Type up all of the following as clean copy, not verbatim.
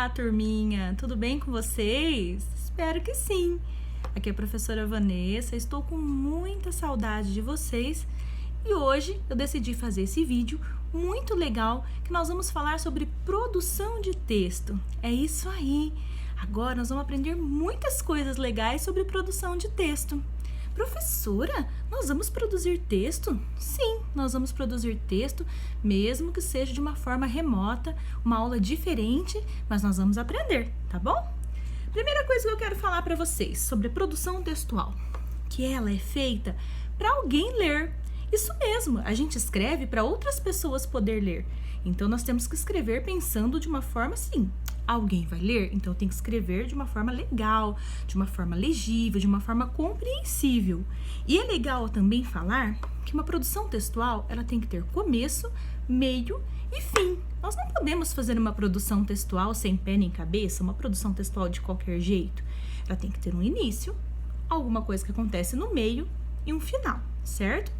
Olá, turminha! Tudo bem com vocês? Espero que sim! Aqui é a professora Vanessa, estou com muita saudade de vocês e hoje eu decidi fazer esse vídeo muito legal que nós vamos falar sobre produção de texto. É isso aí! Agora nós vamos aprender muitas coisas legais sobre produção de texto. Professora, nós vamos produzir texto? Sim, nós vamos produzir texto, mesmo que seja de uma forma remota, uma aula diferente, mas nós vamos aprender, tá bom? Primeira coisa que eu quero falar para vocês sobre a produção textual, que ela é feita para alguém ler. Isso mesmo, a gente escreve para outras pessoas poder ler. Então nós temos que escrever pensando de uma forma assim. Alguém vai ler, então tem que escrever de uma forma legal, de uma forma legível, de uma forma compreensível. E é legal também falar que uma produção textual, ela tem que ter começo, meio e fim. Nós não podemos fazer uma produção textual sem pé nem cabeça, uma produção textual de qualquer jeito. Ela tem que ter um início, alguma coisa que acontece no meio e um final, certo?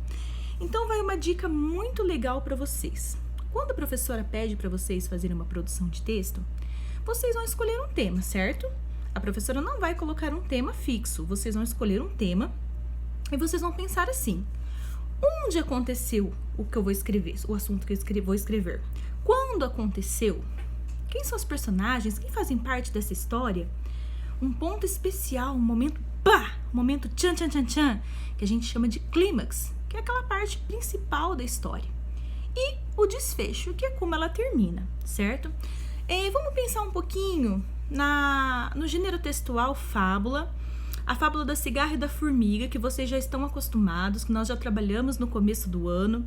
Então vai uma dica muito legal para vocês. Quando a professora pede para vocês fazerem uma produção de texto, vocês vão escolher um tema, certo? A professora não vai colocar um tema fixo, vocês vão escolher um tema e vocês vão pensar assim: onde aconteceu o que eu vou escrever, o assunto que eu vou escrever? Quando aconteceu? Quem são os personagens? Quem fazem parte dessa história? Um ponto especial, um momento pá, um momento tchan tchan tchan tchan, que a gente chama de clímax, que é aquela parte principal da história. E o desfecho, que é como ela termina, certo? Vamos pensar um pouquinho no gênero textual fábula, a fábula da cigarra e da formiga, que vocês já estão acostumados, que nós já trabalhamos no começo do ano.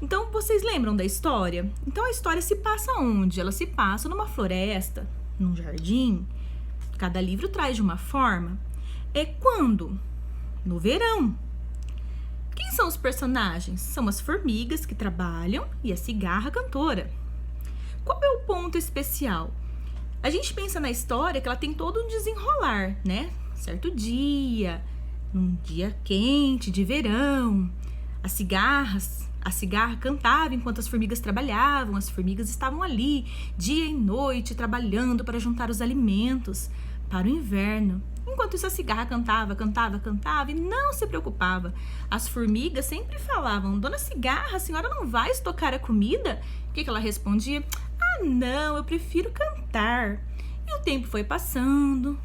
Então, vocês lembram da história? Então, a história se passa onde? Ela se passa numa floresta, num jardim. Cada livro traz de uma forma. É quando? No verão. Quem são os personagens? São as formigas que trabalham e a cigarra cantora. Qual é o ponto especial? A gente pensa na história que ela tem todo um desenrolar, né? Certo dia, num dia quente de verão, a cigarra cantava enquanto as formigas trabalhavam, as formigas estavam ali dia e noite trabalhando para juntar os alimentos para o inverno. Enquanto isso a cigarra cantava e não se preocupava. As formigas sempre falavam: Dona Cigarra, a senhora não vai estocar a comida? O que ela respondia? Ah, não, eu prefiro cantar. E o tempo foi passando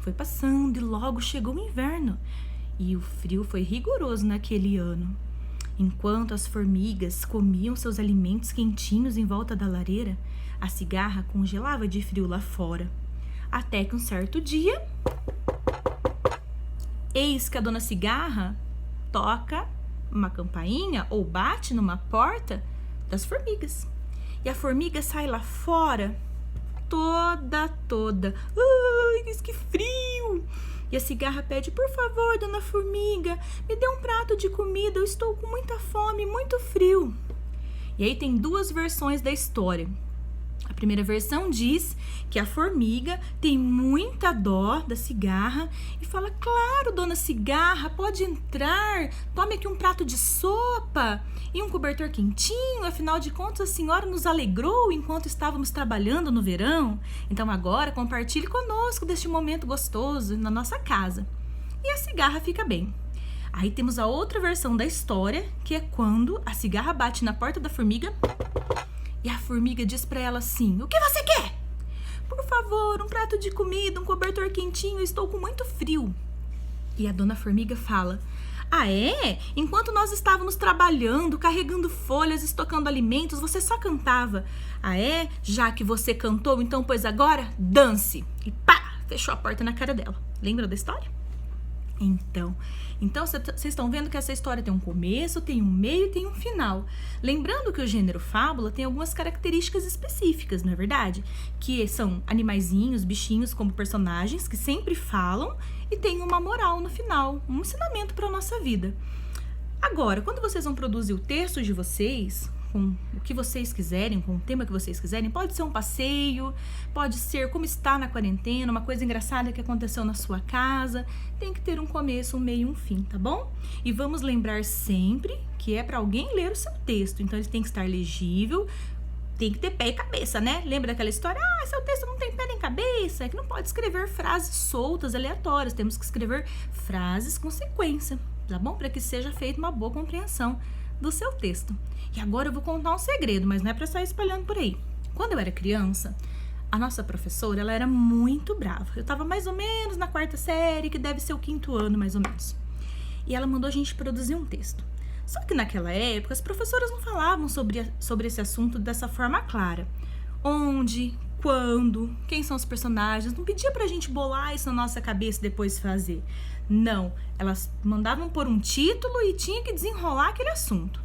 e logo chegou o inverno. E o frio foi rigoroso naquele ano. Enquanto as formigas comiam seus alimentos quentinhos em volta da lareira, a cigarra congelava de frio lá fora. Até que um certo dia, eis que a Dona Cigarra toca uma campainha ou bate numa porta das formigas. E a formiga sai lá fora, toda. Ai, que frio! E a cigarra pede: por favor, Dona Formiga, me dê um prato de comida, eu estou com muita fome, muito frio. E aí tem duas versões da história. A primeira versão diz que a formiga tem muita dó da cigarra e fala: claro, Dona Cigarra, pode entrar, tome aqui um prato de sopa e um cobertor quentinho, afinal de contas a senhora nos alegrou enquanto estávamos trabalhando no verão, então agora compartilhe conosco deste momento gostoso na nossa casa. E a cigarra fica bem. Aí temos a outra versão da história, que é quando a cigarra bate na porta da formiga e a formiga diz para ela assim: o que você quer? Por favor, um prato de comida, um cobertor quentinho, eu estou com muito frio. E a Dona Formiga fala: ah, é? Enquanto nós estávamos trabalhando, carregando folhas, estocando alimentos, você só cantava. Ah, é? Já que você cantou, então, pois agora, dance. E pá, fechou a porta na cara dela. Lembra da história? Então vocês estão vendo que essa história tem um começo, tem um meio e tem um final. Lembrando que o gênero fábula tem algumas características específicas, não é verdade? Que são animaizinhos, bichinhos como personagens que sempre falam e tem uma moral no final, um ensinamento para a nossa vida. Agora, quando vocês vão produzir o texto de vocês, com o que vocês quiserem, com o tema que vocês quiserem, pode ser um passeio, pode ser como está na quarentena, uma coisa engraçada que aconteceu na sua casa, tem que ter um começo, um meio e um fim, tá bom? E vamos lembrar sempre que é para alguém ler o seu texto, então ele tem que estar legível, tem que ter pé e cabeça, né? Lembra daquela história? Ah, seu texto não tem pé nem cabeça é que não pode escrever frases soltas, aleatórias. Temos que escrever frases com sequência, tá bom? Para que seja feita uma boa compreensão do seu texto. E agora eu vou contar um segredo, mas não é para sair espalhando por aí. Quando eu era criança, a nossa professora, ela era muito brava. Eu estava mais ou menos na 4ª série, que deve ser o 5º ano, mais ou menos. E ela mandou a gente produzir um texto. Só que naquela época, as professoras não falavam sobre esse assunto dessa forma clara. Onde, quando, quem são os personagens, não pedia pra gente bolar isso na nossa cabeça e depois fazer. Não, elas mandavam por um título e tinha que desenrolar aquele assunto.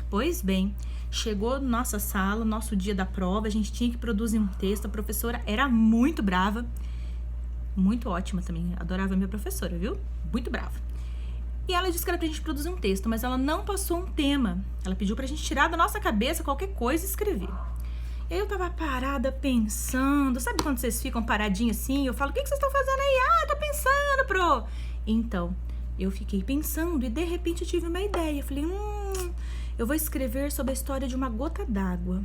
Pois bem, chegou nossa sala, nosso dia da prova, a gente tinha que produzir um texto, a professora era muito brava, muito ótima também, adorava a minha professora, viu? Muito brava. E ela disse que era pra gente produzir um texto, mas ela não passou um tema. Ela pediu pra gente tirar da nossa cabeça qualquer coisa e escrever. E aí eu tava parada pensando, sabe quando vocês ficam paradinhos assim? Eu falo, o que vocês estão fazendo aí? Ah, tô pensando, pro. Então, eu fiquei pensando e de repente eu tive uma ideia. Eu falei, eu vou escrever sobre a história de uma gota d'água.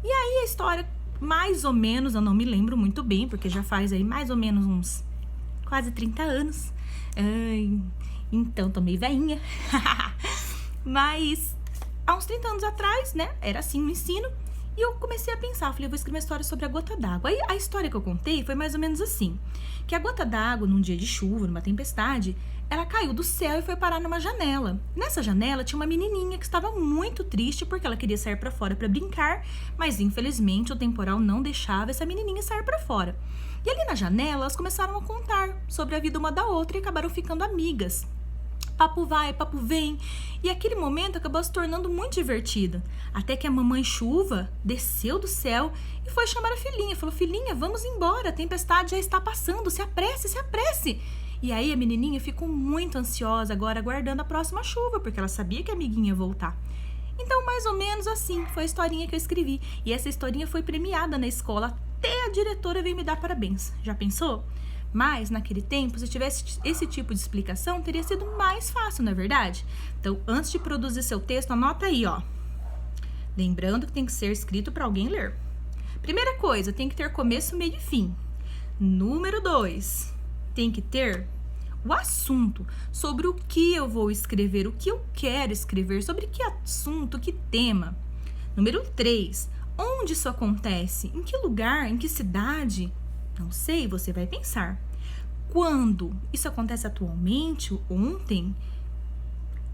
E aí a história, mais ou menos, eu não me lembro muito bem, porque já faz aí mais ou menos uns quase 30 anos. Então, tô meio velhinha. Mas, há uns 30 anos atrás, né, era assim o ensino. E eu comecei a pensar, falei, eu vou escrever uma história sobre a gota d'água. Aí, a história que eu contei foi mais ou menos assim. Que a gota d'água, num dia de chuva, numa tempestade, ela caiu do céu e foi parar numa janela. Nessa janela tinha uma menininha que estava muito triste porque ela queria sair pra fora pra brincar, mas infelizmente o temporal não deixava essa menininha sair pra fora. E ali na janela, elas começaram a contar sobre a vida uma da outra e acabaram ficando amigas. Papo vai, papo vem. E aquele momento acabou se tornando muito divertido. Até que a mamãe chuva desceu do céu e foi chamar a filhinha. Falou, filhinha, vamos embora, a tempestade já está passando, se apresse, se apresse. E aí a menininha ficou muito ansiosa agora aguardando a próxima chuva, porque ela sabia que a amiguinha ia voltar. Então, mais ou menos assim, foi a historinha que eu escrevi. E essa historinha foi premiada na escola, até a diretora veio me dar parabéns. Já pensou? Mas, naquele tempo, se tivesse esse tipo de explicação, teria sido mais fácil, não é verdade? Então, antes de produzir seu texto, anota aí, ó. Lembrando que tem que ser escrito para alguém ler. Primeira coisa, tem que ter começo, meio e fim. Número 2, tem que ter o assunto, sobre o que eu vou escrever, o que eu quero escrever, sobre que assunto, que tema. Número 3, onde isso acontece? Em que lugar? Em que cidade? Não sei, você vai pensar. Quando? Isso acontece atualmente? Ontem?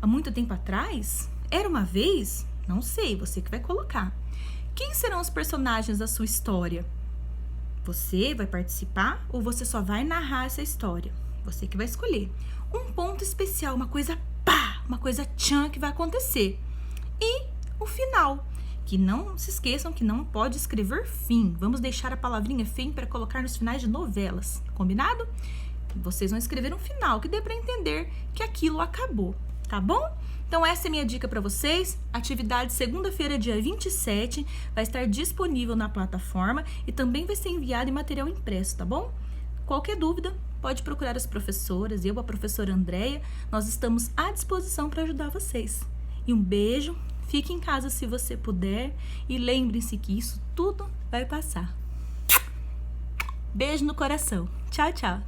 Há muito tempo atrás? Era uma vez? Não sei, você que vai colocar. Quem serão os personagens da sua história? Você vai participar ou você só vai narrar essa história? Você que vai escolher. Um ponto especial, uma coisa pá, uma coisa tchan que vai acontecer. E o final. Que não se esqueçam que não pode escrever fim. Vamos deixar a palavrinha fim para colocar nos finais de novelas. Combinado? Vocês vão escrever um final que dê para entender que aquilo acabou, tá bom? Então essa é a minha dica para vocês. Atividade segunda-feira, dia 27, vai estar disponível na plataforma e também vai ser enviado em material impresso, tá bom? Qualquer dúvida, pode procurar as professoras, eu, a professora Andréia, nós estamos à disposição para ajudar vocês. E um beijo. Fique em casa se você puder e lembrem-se que isso tudo vai passar. Beijo no coração. Tchau, tchau.